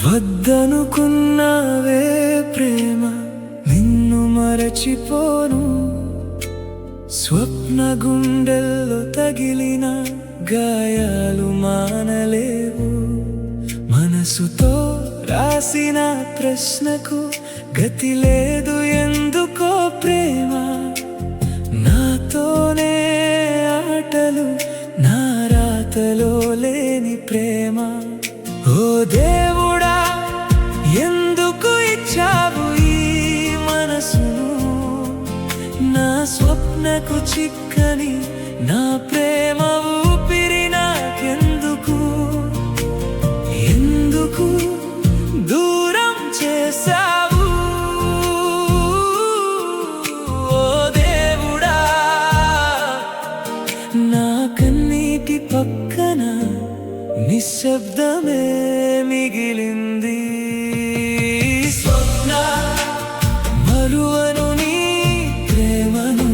వద్దనుకున్నావే ప్రేమ, నిన్ను మరచిపోను. స్వప్న గుండెల్లో తగిలిన గాయాలు మానలేవు. మనసుతో రాసిన ప్రశ్నకు గతి లేదు ఎందుకో ప్రేమ. నాతోనే ఆటలు, నా రాతలో లేని ప్రేమ. ఓ దేవుడా, ఎందుకు ఇచ్చావు ఈ మనసును? నా స్వప్నకు చిక్కని నా ప్రేమ ఊపిరి నాకెందుకు? ఎందుకు దూరం చేశావు? ఓ దేవుడా, నా కన్నీటి పక్కన నిశ్శబ్దమే మిగిలింది. స్వప్న, మరువను నీ ప్రేమను.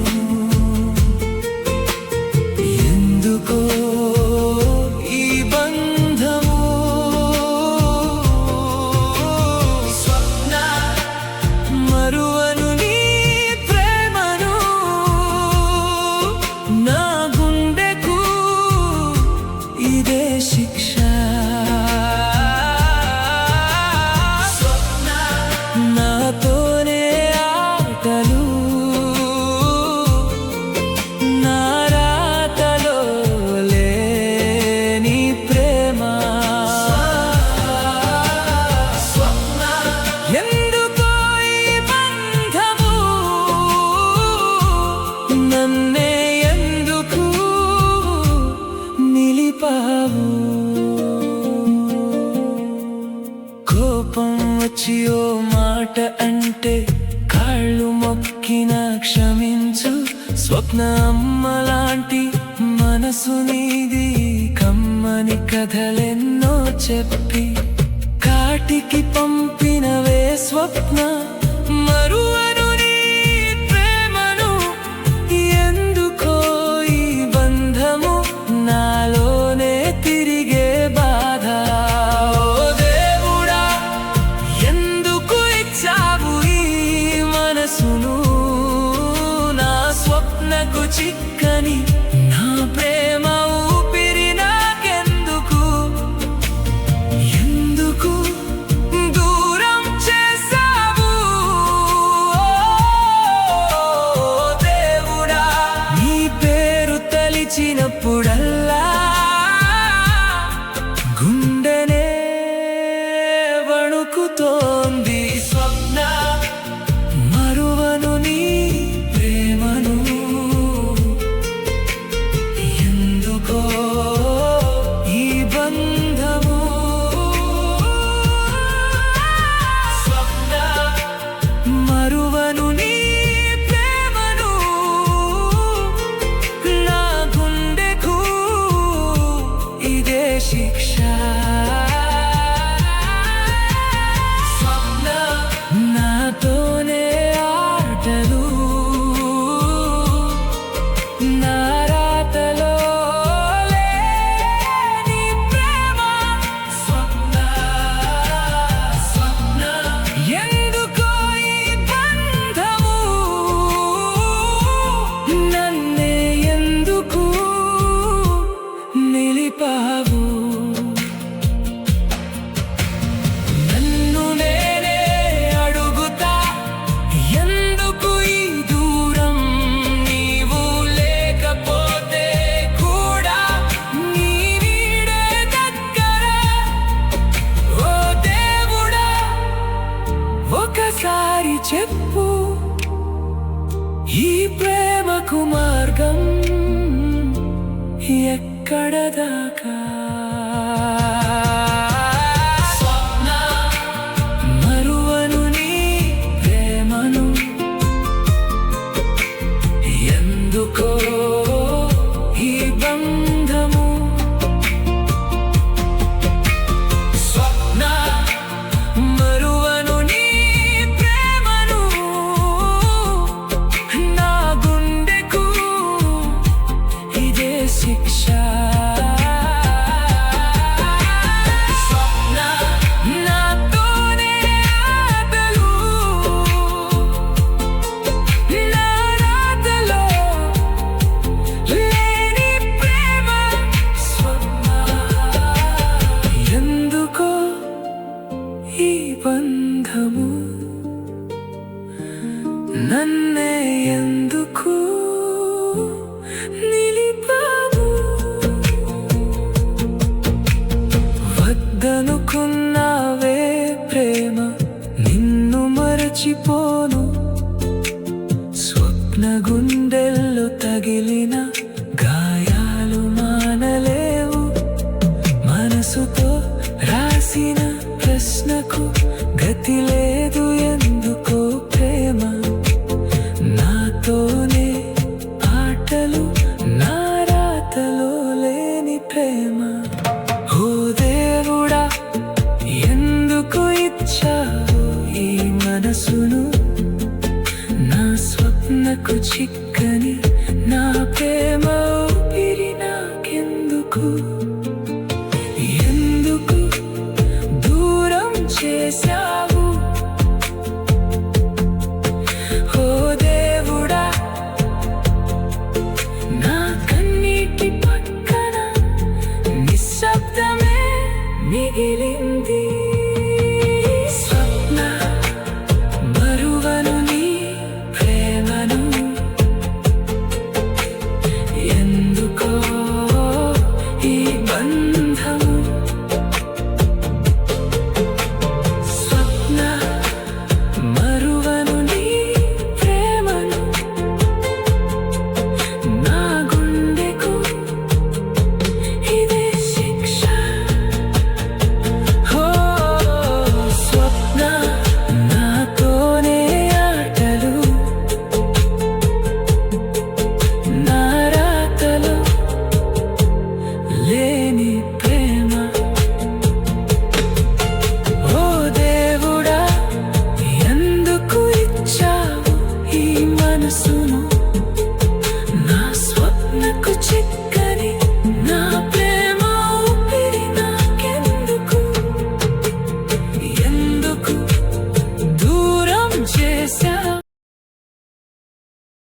ఎందుకో ఈ బంధము? స్వప్న, మరువను నీ ప్రేమను. నా గుండెకు ఇదే శిక్ష. నాతోనే ఆటలు, నా రాతలో లేని ప్రేమ. స్వప్న, ఎందుకో ఈ బంధము? నన్నే ఎందుకు నిలిపావు? కోపం వచ్చి ఓ మాట అంటే కాళ్ళు మొక్కిన క్షమించు. స్వప్న, అమ్మలాంటి మనసు నీది. కమ్మని కథలెన్నో చెప్పి కాటికి పంపినవే స్వప్న. మరువను నీ ప్రేమను. ఎందుకో ఈ బంధము? నాలోనే తిరిగే బాధ. ఓ దేవుడా, ఎందుకు ఇచ్చావు ఈ మనసును? నా స్వప్నకు చిక్కని నా ప్రేమ ఊపిరి నాకెందుకు? ఎందుకు దూరం చేశావు? ఓ దేవుడా, నీ పేరు తలిచినప్పుడల్లా గుండెనే వణుకుతోంది. స్వప్న, మరువను నీ ప్రేమను. ఎందుకో ఈ బంధము? స్వప్న, మరువను నీ ప్రేమను. నా గుండెకు ఇదే శిక్ష. స్వప్న, నాతోనే ఆటలు, నా రాతలో లేని ప్రేమ. స్వప్న, స్వప్న, ఎందుకో ఈ బంధము? నన్నే ఎందుకు నిలిపావు? నన్ను నేనే అడుగుతా, ఎందుకు ఈ దూరం? నీవు లేకపోతే కూడా నీ నీడే దగ్గర. ఓ దేవుడా, ఒకసారి చెప్పు, ఈ ప్రేమకు మార్గం ఎక్కడ దాకా? స్వప్న, మరువను నీ ప్రేమను. ఎందుకో నన్నే ఎందుకు నిలిపావు? వద్దనుకున్నావే ప్రేమ, నిన్ను మరచిపోను. స్వప్న గుండెల్లో తగిలిన గాయాలు మానలేవు. మనసుతో రాసిన ప్రశ్నకు గతి లేదు ఎందుకో ప్రేమ. నాతోనే ఆటలు, నా రాతలో లేని ప్రేమ. ఓ దేవుడా, ఎందుకు ఇచ్చావు ఈ మనసును? నా స్వప్నకు చిక్కని నా ప్రేమ